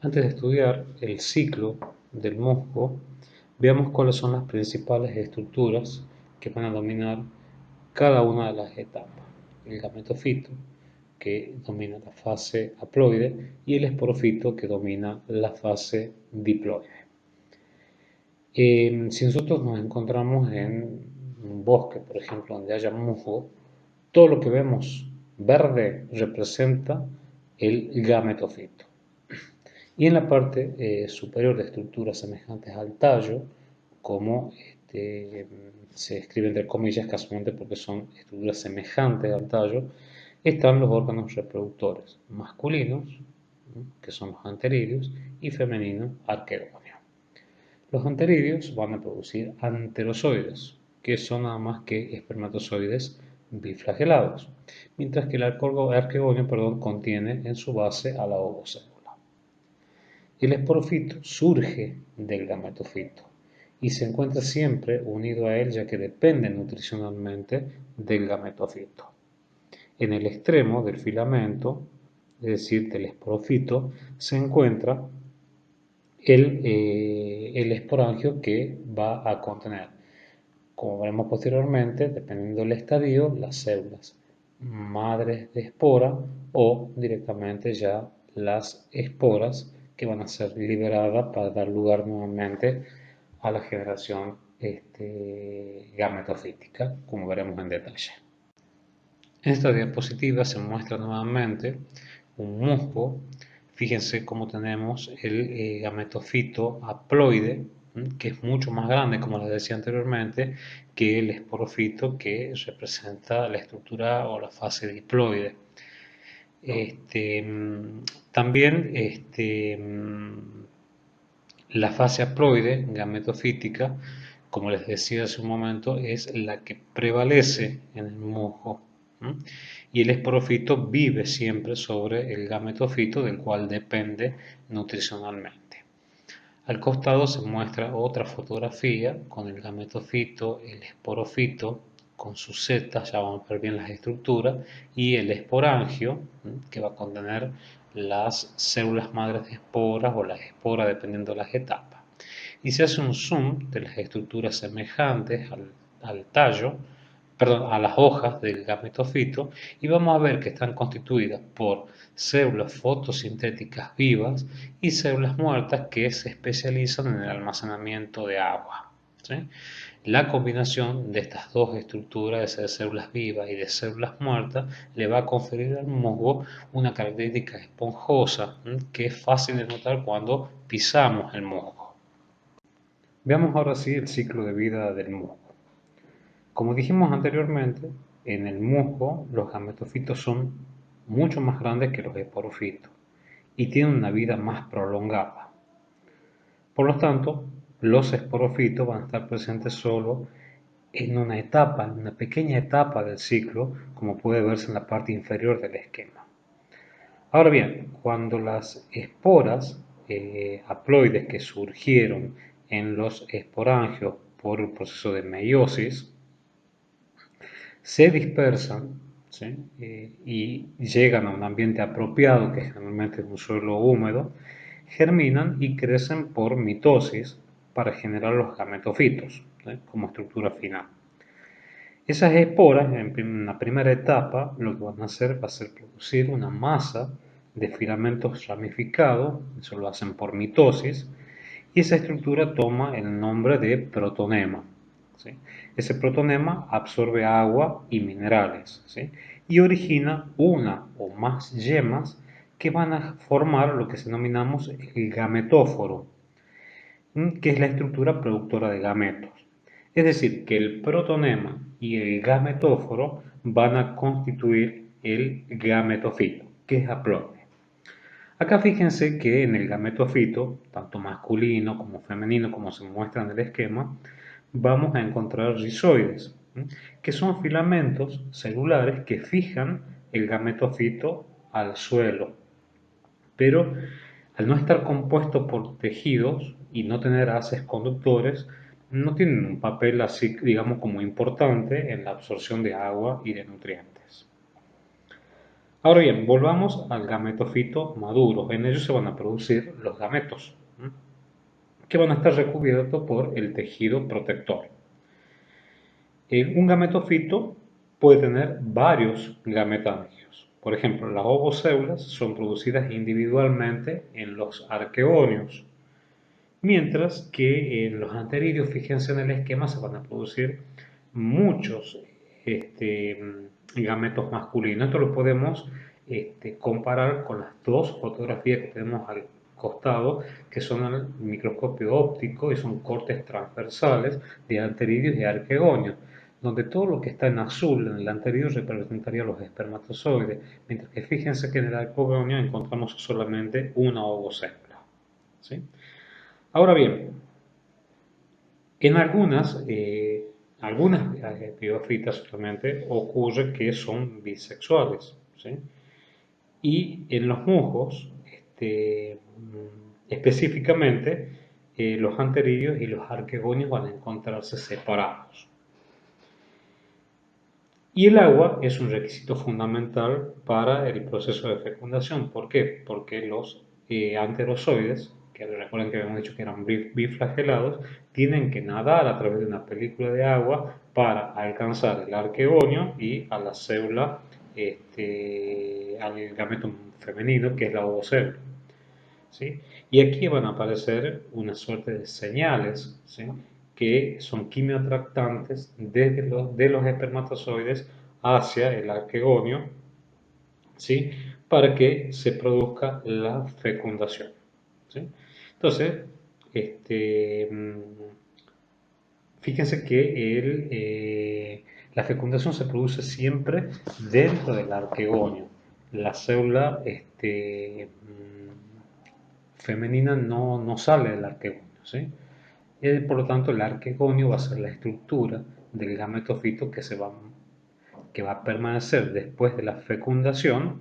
Antes de estudiar el ciclo del musgo, veamos cuáles son las principales estructuras que van a dominar cada una de las etapas. El gametofito, que domina la fase haploide, y el esporofito, que domina la fase diploide. Si nosotros nos encontramos en un bosque, por ejemplo, donde haya musgo, todo lo que vemos verde representa el gametofito. Y en la parte superior de estructuras semejantes al tallo, como se escribe entre comillas casualmente porque son estructuras semejantes al tallo, están los órganos reproductores masculinos, que son los anteridios, y femeninos, arquegonios. Los anteridios van a producir anterozoides, que son nada más que espermatozoides biflagelados, mientras que el arquegonio contiene en su base a la ovocélula. El esporofito surge del gametofito y se encuentra siempre unido a él ya que depende nutricionalmente del gametofito. En el extremo del filamento, es decir, del esporofito, se encuentra el esporangio que va a contener, como veremos posteriormente, dependiendo del estadio, las células madres de espora o directamente ya las esporas que van a ser liberadas para dar lugar nuevamente a la generación gametofítica, como veremos en detalle. En esta diapositiva se muestra nuevamente un musgo. Fíjense cómo tenemos el gametofito haploide, que es mucho más grande, como les decía anteriormente, que el esporofito, que representa la estructura o la fase diploide. También la fase haploide gametofítica, como les decía hace un momento, es la que prevalece en el musgo. Y el esporofito vive siempre sobre el gametofito, del cual depende nutricionalmente. Al costado se muestra otra fotografía con el gametofito, el esporofito con sus setas, ya vamos a ver bien las estructuras, y el esporangio, que va a contener las células madres de esporas o las esporas dependiendo de las etapas. Y se hace un zoom de las estructuras semejantes al tallo, perdón, a las hojas del gametofito, y vamos a ver que están constituidas por células fotosintéticas vivas y células muertas que se especializan en el almacenamiento de agua. ¿Sí? La combinación de estas dos estructuras, de células vivas y de células muertas, le va a conferir al musgo una característica esponjosa, que es fácil de notar cuando pisamos el musgo. Veamos ahora sí el ciclo de vida del musgo. Como dijimos anteriormente, en el musgo los gametofitos son mucho más grandes que los esporofitos y tienen una vida más prolongada. Por lo tanto, los esporofitos van a estar presentes solo en una etapa, en una pequeña etapa del ciclo, como puede verse en la parte inferior del esquema. Ahora bien, cuando las esporas haploides que surgieron en los esporangios por el proceso de meiosis se dispersan, ¿sí? Y llegan a un ambiente apropiado, que generalmente es un suelo húmedo, germinan y crecen por mitosis para generar los gametofitos, ¿sí? Como estructura final. Esas esporas, en la primera etapa, lo que van a hacer va a ser producir una masa de filamentos ramificados, eso lo hacen por mitosis, y esa estructura toma el nombre de protonema. ¿Sí? Ese protonema absorbe agua y minerales, ¿sí? Y origina una o más yemas que van a formar lo que denominamos el gametóforo, que es la estructura productora de gametos. Es decir, que el protonema y el gametóforo van a constituir el gametofito, que es haploide. Acá fíjense que en el gametofito, tanto masculino como femenino, como se muestra en el esquema, vamos a encontrar rizoides, que son filamentos celulares que fijan el gametofito al suelo. Pero al no estar compuesto por tejidos y no tener haces conductores, no tienen un papel así, digamos, como importante en la absorción de agua y de nutrientes. Ahora bien, volvamos al gametofito maduro. En ellos se van a producir los gametos, que van a estar recubiertos por el tejido protector. Un gametofito puede tener varios gametámeros. Por ejemplo, las ovocélulas son producidas individualmente en los arqueonios, mientras que en los anteridios, fíjense en el esquema, se van a producir muchos gametos masculinos. Esto lo podemos comparar con las dos fotografías que tenemos al costado, que son al microscopio óptico y son cortes transversales de anteridios y arqueonios, donde todo lo que está en azul en el anterior representaría los espermatozoides, mientras que fíjense que en el arqueonio encontramos solamente una ovocélula. ¿Sí? Ahora bien, en algunas biofitas solamente ocurre que son bisexuales, ¿sí? Y en los musgos, específicamente, los anteridios y los arquegonios van a encontrarse separados. Y el agua es un requisito fundamental para el proceso de fecundación. ¿Por qué? Porque los anterozoides, que recuerden que habíamos dicho que eran biflagelados, tienen que nadar a través de una película de agua para alcanzar el arqueonio y a la célula, al gameto femenino, que es la ovocélula. ¿Sí? Y aquí van a aparecer una suerte de señales, ¿sí? Que son quimioatractantes de los espermatozoides hacia el arquegonio, ¿sí? Para que se produzca la fecundación, ¿sí? Entonces, este, fíjense que la fecundación se produce siempre dentro del arquegonio. La célula femenina no sale del arquegonio, ¿sí? Y por lo tanto, el arquegonio va a ser la estructura del gametofito que va a permanecer después de la fecundación,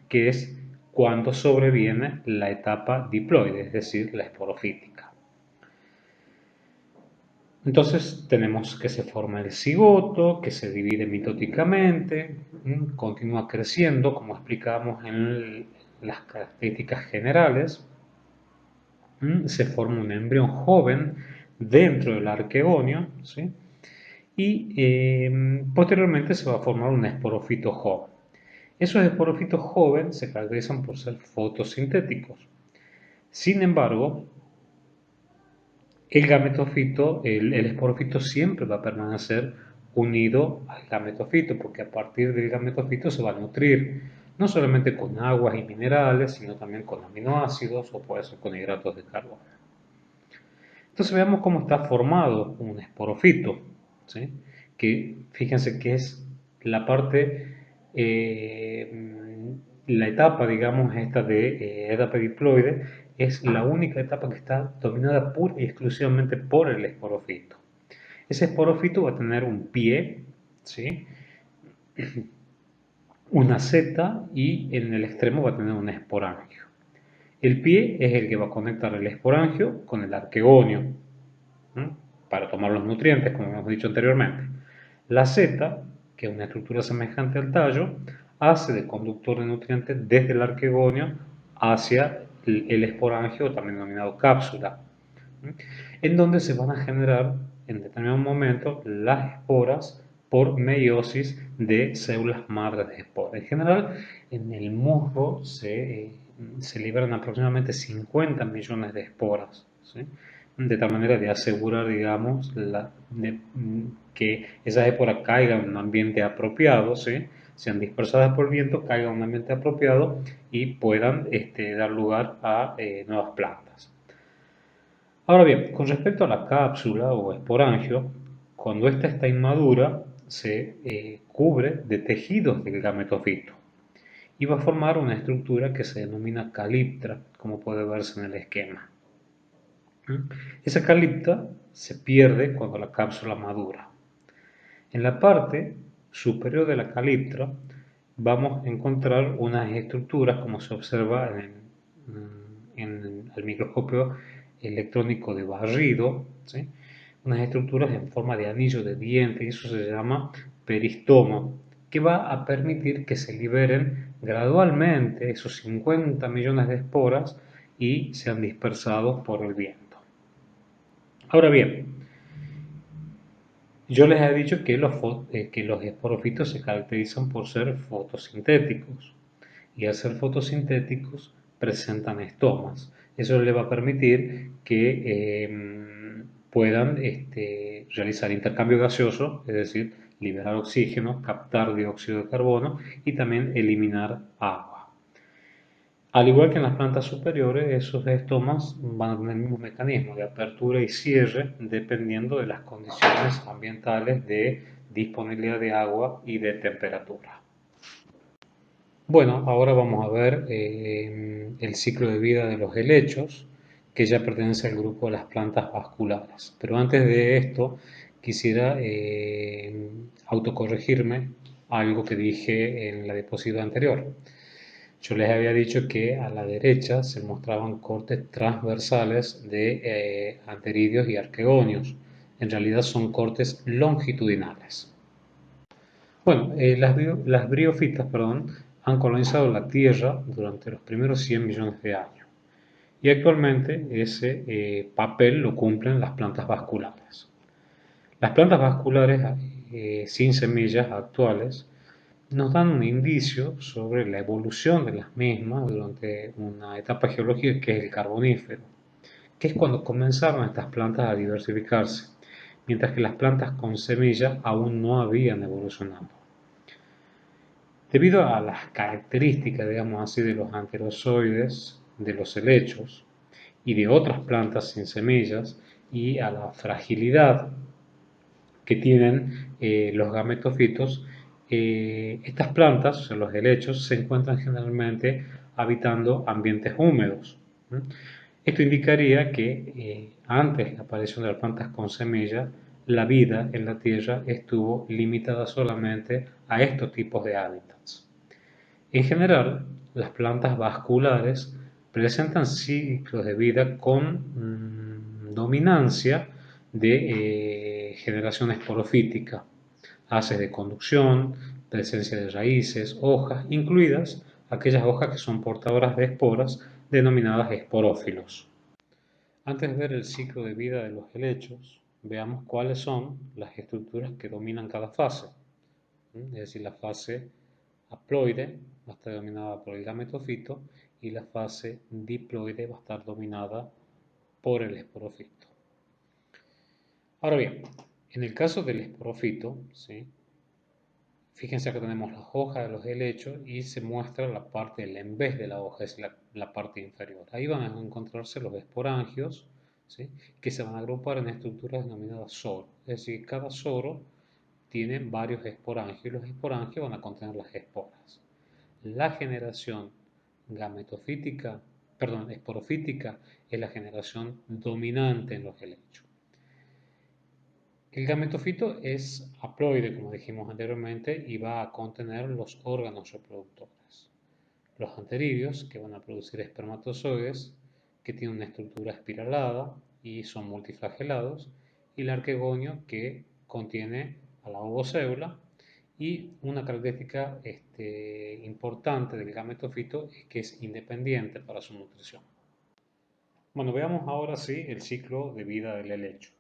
que es cuando sobreviene la etapa diploide, es decir, la esporofítica. Entonces tenemos que se forma el cigoto, que se divide mitóticamente, continúa creciendo, como explicábamos en las características generales, se forma un embrión joven dentro del arquegonio, ¿sí? Y posteriormente se va a formar un esporofito joven. Esos esporofitos jóvenes se caracterizan por ser fotosintéticos. Sin embargo, el esporofito siempre va a permanecer unido al gametofito, porque a partir del gametofito se va a nutrir no solamente con aguas y minerales, sino también con aminoácidos o puede ser con hidratos de carbono. Entonces veamos cómo está formado un esporofito, ¿sí? Que fíjense que es la parte, la etapa, digamos, esta de etapa diploide, es la única etapa que está dominada pura y exclusivamente por el esporofito. Ese esporofito va a tener un pie, ¿sí? Una seta y en el extremo va a tener un esporangio. El pie es el que va a conectar el esporangio con el arquegonio, para tomar los nutrientes, como hemos dicho anteriormente. La seta, que es una estructura semejante al tallo, hace de conductor de nutrientes desde el arquegonio hacia el esporangio, también denominado cápsula, en donde se van a generar en determinado momento las esporas por meiosis de células madres de esporas. En general, en el musgo se liberan aproximadamente 50 millones de esporas, ¿sí? De tal manera de asegurar, digamos, que esas esporas caigan en un ambiente apropiado, ¿sí? Sean dispersadas por el viento, caigan en un ambiente apropiado y puedan dar lugar a nuevas plantas. Ahora bien, con respecto a la cápsula o esporangio, cuando ésta está inmadura, se cubre de tejidos del gametofito y va a formar una estructura que se denomina caliptra, como puede verse en el esquema. Esa caliptra se pierde cuando la cápsula madura. En la parte superior de la caliptra vamos a encontrar unas estructuras, como se observa en el microscopio electrónico de barrido, ¿sí? Unas estructuras en forma de anillo de diente, y eso se llama peristoma. que va a permitir que se liberen gradualmente esos 50 millones de esporas y sean dispersados por el viento. Ahora bien, yo les he dicho que los esporofitos se caracterizan por ser fotosintéticos y al ser fotosintéticos presentan estomas. Eso les va a permitir que puedan realizar intercambio gaseoso, es decir, liberar oxígeno, captar dióxido de carbono y también eliminar agua. Al igual que en las plantas superiores, esos estomas van a tener el mismo mecanismo de apertura y cierre dependiendo de las condiciones ambientales de disponibilidad de agua y de temperatura. Bueno, ahora vamos a ver el ciclo de vida de los helechos, que ya pertenece al grupo de las plantas vasculares. Pero antes de esto, quisiera autocorregirme algo que dije en la diapositiva anterior. Yo les había dicho que a la derecha se mostraban cortes transversales de anteridios y arquegonios. En realidad son cortes longitudinales. Bueno, las briófitas, han colonizado la Tierra durante los primeros 100 millones de años y actualmente ese papel lo cumplen las plantas vasculares. Las plantas vasculares sin semillas actuales nos dan un indicio sobre la evolución de las mismas durante una etapa geológica que es el Carbonífero, que es cuando comenzaron estas plantas a diversificarse, mientras que las plantas con semillas aún no habían evolucionado. Debido a las características, digamos así, de los anterozoides, de los helechos y de otras plantas sin semillas, y a la fragilidad que tienen los gametofitos, estas plantas, o sea, los helechos, se encuentran generalmente habitando ambientes húmedos. Esto indicaría que antes de la aparición de las plantas con semillas, la vida en la Tierra estuvo limitada solamente a estos tipos de hábitats. En general, las plantas vasculares presentan ciclos de vida con dominancia de generación esporofítica, haces de conducción, presencia de raíces, hojas, incluidas aquellas hojas que son portadoras de esporas denominadas esporófilos. Antes de ver el ciclo de vida de los helechos, veamos cuáles son las estructuras que dominan cada fase. Es decir, la fase haploide va a estar dominada por el gametofito y la fase diploide va a estar dominada por el esporofito. Ahora bien, en el caso del esporofito, ¿sí? Fíjense que tenemos las hojas de los helechos y se muestra la parte del en vez de la hoja, es la parte inferior. Ahí van a encontrarse los esporangios, ¿sí? Que se van a agrupar en estructuras denominadas soros. Es decir, cada soro tiene varios esporangios y los esporangios van a contener las esporas. La generación gametofítica, esporofítica es la generación dominante en los helechos. El gametofito es haploide, como dijimos anteriormente, y va a contener los órganos reproductores. Los anteridios, que van a producir espermatozoides, que tienen una estructura espiralada y son multiflagelados, y el arquegonio, que contiene a la ovocédula, y una característica importante del gametofito es que es independiente para su nutrición. Bueno, veamos ahora sí el ciclo de vida del helecho.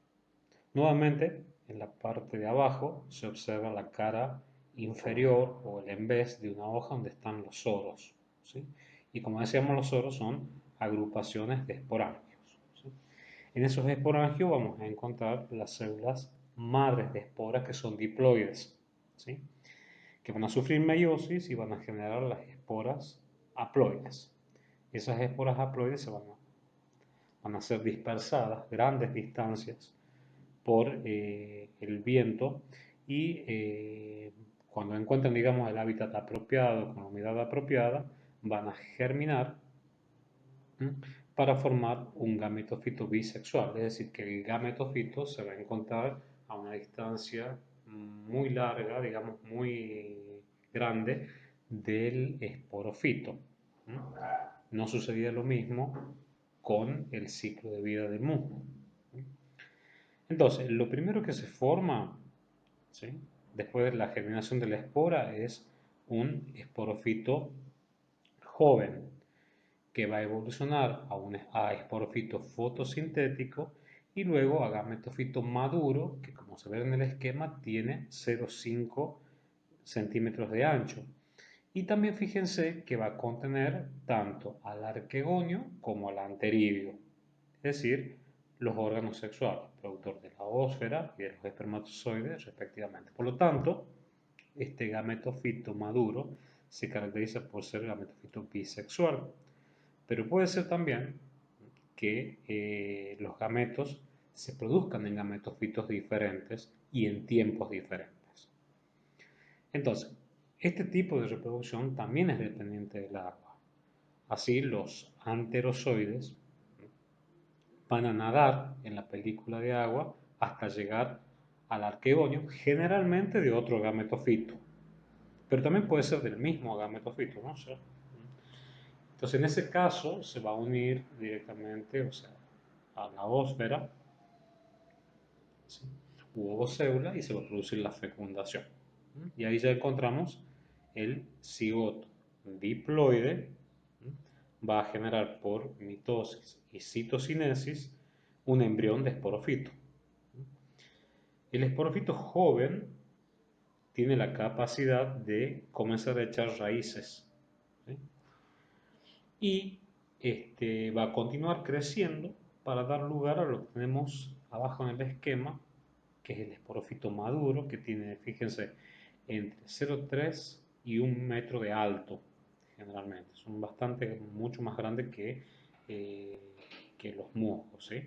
Nuevamente, en la parte de abajo se observa la cara inferior o el envés de una hoja donde están los soros, ¿sí? Y como decíamos, los soros son agrupaciones de esporangios, ¿sí? En esos esporangios vamos a encontrar las células madres de esporas que son diploides, ¿sí? Que van a sufrir meiosis y van a generar las esporas haploides. Esas esporas haploides van a ser dispersadas grandes distancias por el viento y cuando encuentran, digamos, el hábitat apropiado, con la humedad apropiada, van a germinar para formar un gametofito bisexual, es decir, que el gametofito se va a encontrar a una distancia muy larga, digamos, muy grande del esporofito. No sucedía lo mismo con el ciclo de vida del musgo. Entonces, lo primero que se forma, ¿sí? después de la germinación de la espora es un esporofito joven que va a evolucionar a esporofito fotosintético y luego a gametofito maduro, que como se ve en el esquema tiene 0,5 centímetros de ancho. Y también fíjense que va a contener tanto al arquegonio como al anteridio, es decir, los órganos sexuales, productor de la ósfera y de los espermatozoides respectivamente. Por lo tanto, este gametofito maduro se caracteriza por ser gametofito bisexual, pero puede ser también que los gametos se produzcan en gametofitos diferentes y en tiempos diferentes. Entonces, este tipo de reproducción también es dependiente del agua. Así, los anterozoides van a nadar en la película de agua hasta llegar al arquegonio, generalmente de otro gametofito, pero también puede ser del mismo gametofito, ¿no? O sea, entonces, en ese caso, se va a unir directamente, o sea, a la ósfera, ¿sí? U ovocédula y se va a producir la fecundación. Y ahí ya encontramos el cigoto diploide, va a generar por mitosis y citocinesis un embrión de esporofito. El esporofito joven tiene la capacidad de comenzar a echar raíces, ¿sí? Y va a continuar creciendo para dar lugar a lo que tenemos abajo en el esquema, que es el esporofito maduro, que tiene, fíjense, entre 0,3 y 1 metro de alto, generalmente. Son bastante, mucho más grandes que los musgos, ¿sí?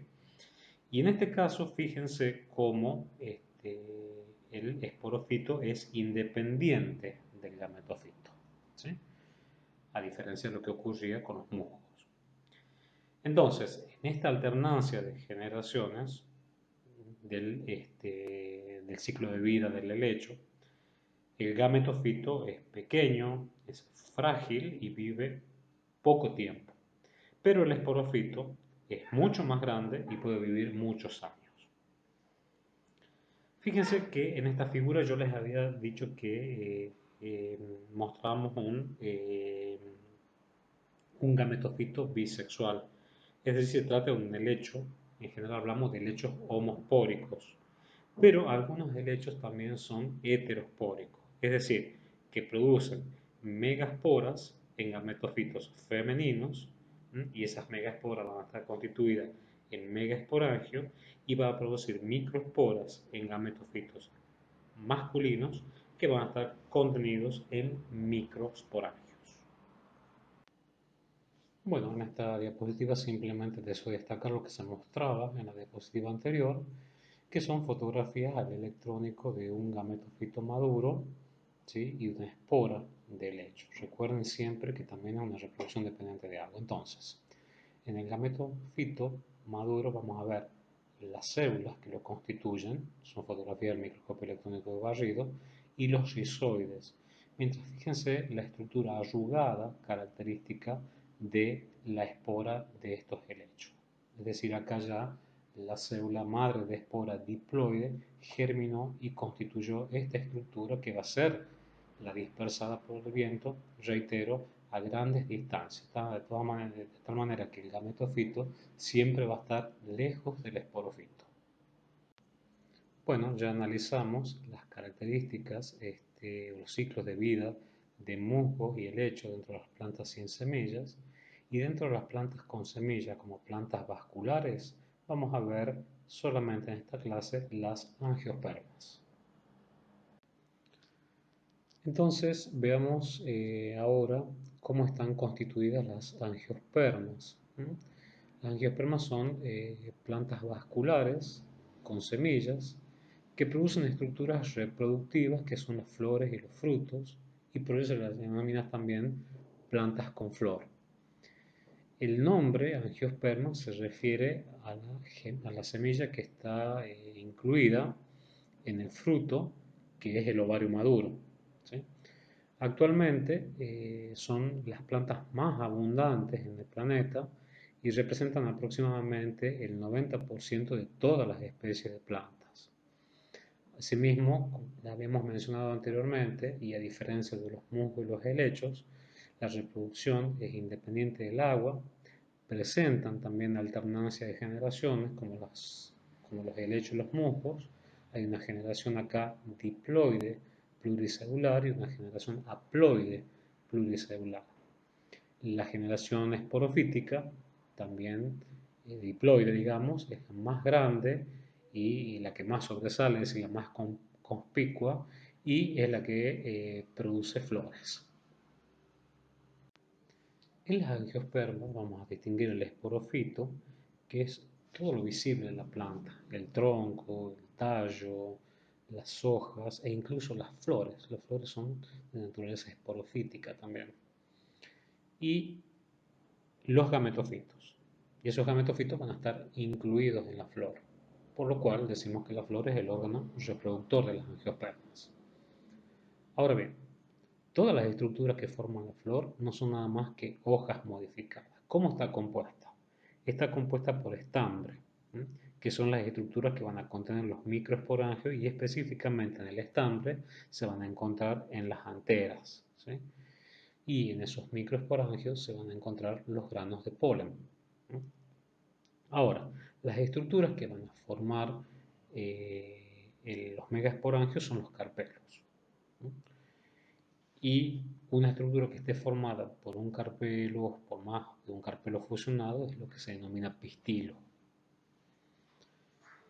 Y en este caso, fíjense cómo el esporofito es independiente del gametofito, ¿sí? A diferencia de lo que ocurría con los musgos. Entonces, en esta alternancia de generaciones del ciclo de vida del helecho, el gametofito es pequeño, es frágil y vive poco tiempo, pero el esporofito es mucho más grande y puede vivir muchos años. Fíjense que en esta figura yo les había dicho que mostramos un gametofito bisexual, es decir, se trata de un helecho, en general hablamos de helechos homospóricos, pero algunos helechos también son heterospóricos, es decir, que producen megasporas en gametofitos femeninos, y esas megasporas van a estar constituidas en megaesporangio y va a producir microesporas en gametofitos masculinos que van a estar contenidos en microsporangios. Bueno, en esta diapositiva simplemente deseo destacar lo que se mostraba en la diapositiva anterior, que son fotografías al electrónico de un gametofito maduro, ¿sí? Y una espora de helecho. Recuerden siempre que también es una reproducción dependiente de agua. Entonces, en el gametofito maduro vamos a ver las células que lo constituyen, son fotografías del microscopio electrónico de barrido, y los rizoides. Mientras fíjense la estructura arrugada característica de la espora de estos helechos. Es decir, acá ya la célula madre de espora diploide germinó y constituyó esta estructura que va a ser la dispersada por el viento, reitero, a grandes distancias, de tal manera que el gametofito siempre va a estar lejos del esporofito. Bueno, ya analizamos las características, los ciclos de vida de musgos y helecho dentro de las plantas sin semillas, y dentro de las plantas con semillas como plantas vasculares vamos a ver solamente en esta clase las angiospermas. Entonces veamos ahora cómo están constituidas las angiospermas. Las angiospermas son plantas vasculares con semillas que producen estructuras reproductivas que son las flores y los frutos, y por eso se las denomina también plantas con flor. El nombre angiosperma se refiere a la semilla que está incluida en el fruto, que es el ovario maduro, ¿sí? Actualmente son las plantas más abundantes en el planeta y representan aproximadamente el 90% de todas las especies de plantas. Asimismo, como habíamos mencionado anteriormente, y a diferencia de los musgos y los helechos, la reproducción es independiente del agua, presentan también alternancia de generaciones, como los helechos y los musgos. Hay una generación acá diploide pluricelular y una generación haploide pluricelular. La generación esporofítica, también diploide, digamos, es la más grande y la que más sobresale, es la más conspicua y es la que produce flores. En las angiospermas vamos a distinguir el esporofito, que es todo lo visible en la planta, el tronco, el tallo, las hojas e incluso las flores. Las flores son de naturaleza esporofítica también. Y los gametofitos. Y esos gametofitos van a estar incluidos en la flor, por lo cual decimos que la flor es el órgano reproductor de las angiospermas. Ahora bien, todas las estructuras que forman la flor no son nada más que hojas modificadas. ¿Cómo está compuesta? Está compuesta por estambre, que son las estructuras que van a contener los microesporangios y específicamente en el estambre se van a encontrar en las anteras, ¿sí? Y en esos microesporangios se van a encontrar los granos de polen. Ahora, las estructuras que van a formar los megaesporangios son los carpelos. Y una estructura que esté formada por un carpelo, por más de un carpelo fusionado, es lo que se denomina pistilo.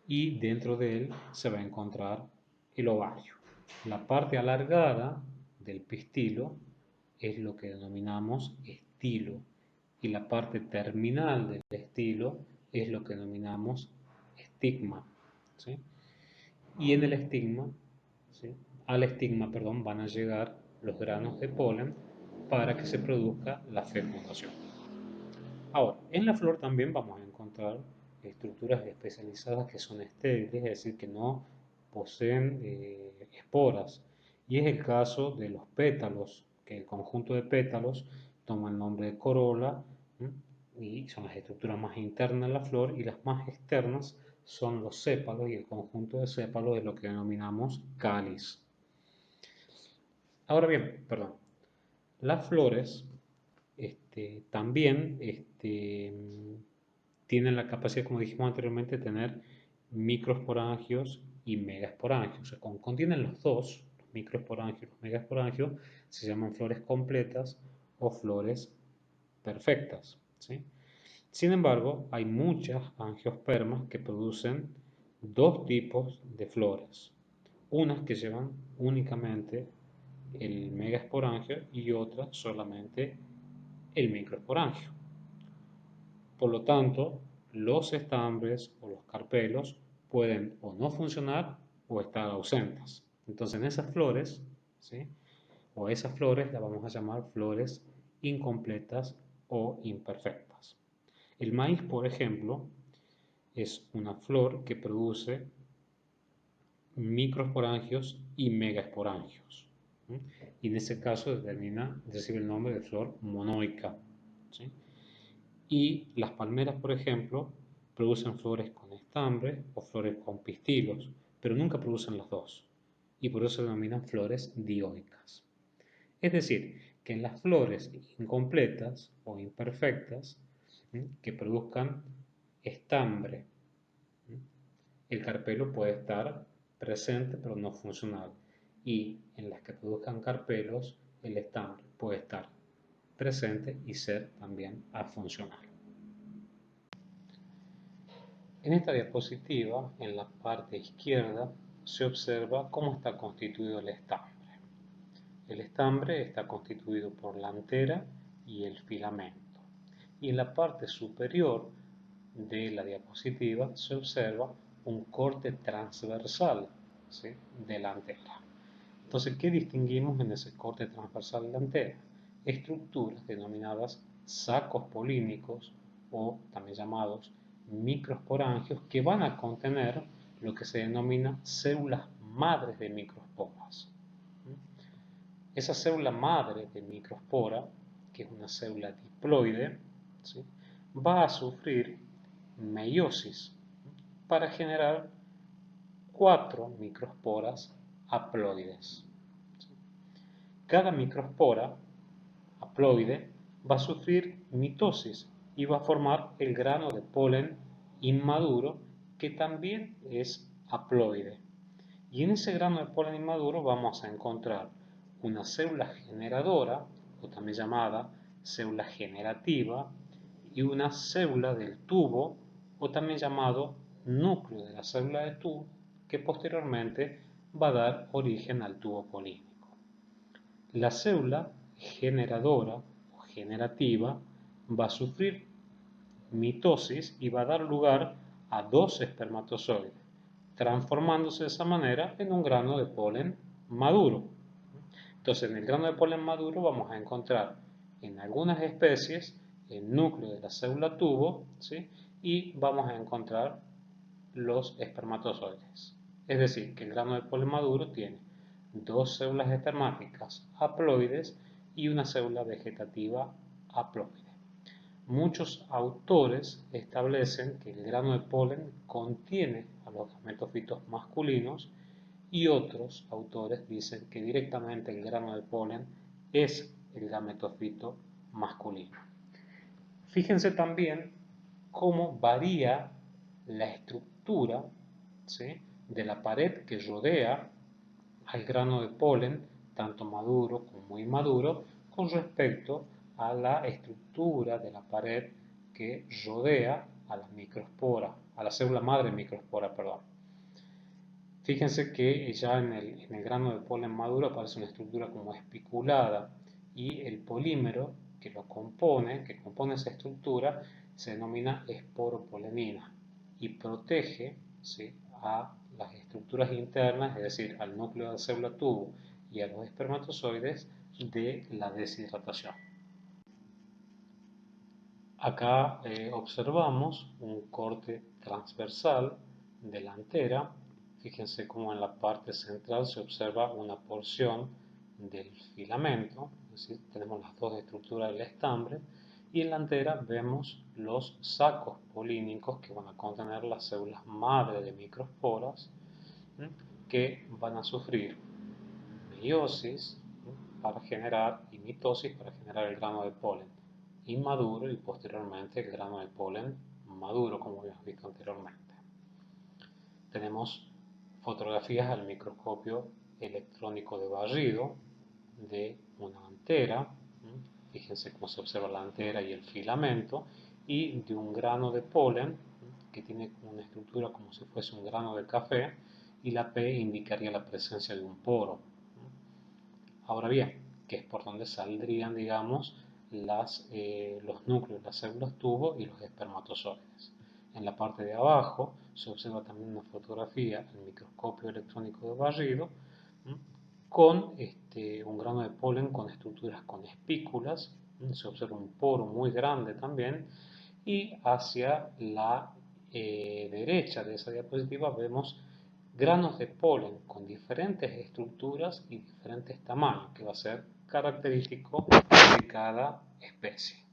Y dentro de él se va a encontrar el ovario. La parte alargada del pistilo es lo que denominamos estilo y la parte terminal del estilo es lo que denominamos estigma, ¿sí? Y en el estigma, ¿sí? Al estigma, perdón, van a llegar los granos de polen para que se produzca la fecundación. Ahora, en la flor también vamos a encontrar estructuras especializadas que son estériles, es decir, que no poseen esporas. Y es el caso de los pétalos, que el conjunto de pétalos toma el nombre de corola, y son las estructuras más internas de la flor, y las más externas son los sépalos, y el conjunto de sépalos es lo que denominamos cáliz. Ahora bien, perdón, las flores también tienen la capacidad, como dijimos anteriormente, de tener microesporangios y megaesporangios. O sea, contienen los dos, los microesporangios y los megaesporangios, se llaman flores completas o flores perfectas, ¿sí? Sin embargo, hay muchas angiospermas que producen dos tipos de flores. Unas que llevan únicamente el megaesporangio y otras solamente el microesporangio. Por lo tanto, los estambres o los carpelos pueden o no funcionar o estar ausentes. Entonces, en esas flores, ¿sí? O esas flores las vamos a llamar flores incompletas o imperfectas. El maíz, por ejemplo, es una flor que produce microesporangios y megaesporangios. Y en ese caso recibe el nombre de flor monoica, ¿sí? Y las palmeras, por ejemplo, producen flores con estambre o flores con pistilos, pero nunca producen las dos. Y por eso se denominan flores dioicas. Es decir, que en las flores incompletas o imperfectas, que produzcan estambre, el carpelo puede estar presente pero no funcional. Y en las que produzcan carpelos, el estambre puede estar presente y ser también afuncional. En esta diapositiva, en la parte izquierda, se observa cómo está constituido el estambre. El estambre está constituido por la antera y el filamento. Y en la parte superior de la diapositiva se observa un corte transversal, ¿sí?, de la antera. Entonces, ¿qué distinguimos en ese corte transversal de la antera? Estructuras denominadas sacos polínicos o también llamados microesporangios que van a contener lo que se denomina células madres de microesporas. Esa célula madre de microespora, que es una célula diploide, ¿sí?, va a sufrir meiosis para generar 4 microesporas haploides. Cada microespora haploide va a sufrir mitosis y va a formar el grano de polen inmaduro, que también es haploide. Y en ese grano de polen inmaduro vamos a encontrar una célula generadora, o también llamada célula generativa, y una célula del tubo, o también llamado núcleo de la célula de tubo, que posteriormente va a dar origen al tubo polínico. La célula generadora o generativa va a sufrir mitosis y va a dar lugar a dos espermatozoides, transformándose de esa manera en un grano de polen maduro. Entonces, en el grano de polen maduro vamos a encontrar en algunas especies el núcleo de la célula tubo, ¿sí? Y vamos a encontrar los espermatozoides. Es decir, que el grano de polen maduro tiene dos células espermáticas haploides y una célula vegetativa haploide. Muchos autores establecen que el grano de polen contiene a los gametofitos masculinos, y otros autores dicen que directamente el grano de polen es el gametofito masculino. Fíjense también cómo varía la estructura, ¿sí?, de la pared que rodea al grano de polen, tanto maduro como inmaduro, con respecto a la estructura de la pared que rodea a la microespora, a la célula madre microespora, perdón. Fíjense que ya en el grano de polen maduro aparece una estructura como espiculada, y el polímero que compone esa estructura, se denomina esporopolenina y protege, ¿sí?, a las estructuras internas, es decir, al núcleo de la célula tubo y a los espermatozoides, de la deshidratación. Acá observamos un corte transversal de la antera. Fíjense cómo en la parte central se observa una porción del filamento, es decir, tenemos las dos estructuras del estambre, y en la antera vemos los sacos polínicos que van a contener las células madre de microesporas, que van a sufrir meiosis para generar, y mitosis para generar el grano de polen inmaduro, y posteriormente el grano de polen maduro, como habíamos visto anteriormente. Tenemos fotografías al microscopio electrónico de barrido de una antera. Fíjense cómo se observa la antera y el filamento, y de un grano de polen que tiene una estructura como si fuese un grano de café, y la P indicaría la presencia de un poro. Ahora bien, que es por donde saldrían, digamos, los núcleos, las células tubo y los espermatozoides. En la parte de abajo se observa también una fotografía al microscopio electrónico de barrido, con un grano de polen con estructuras con espículas. Se observa un poro muy grande también, y hacia la derecha de esa diapositiva vemos granos de polen con diferentes estructuras y diferentes tamaños, que va a ser característico de cada especie.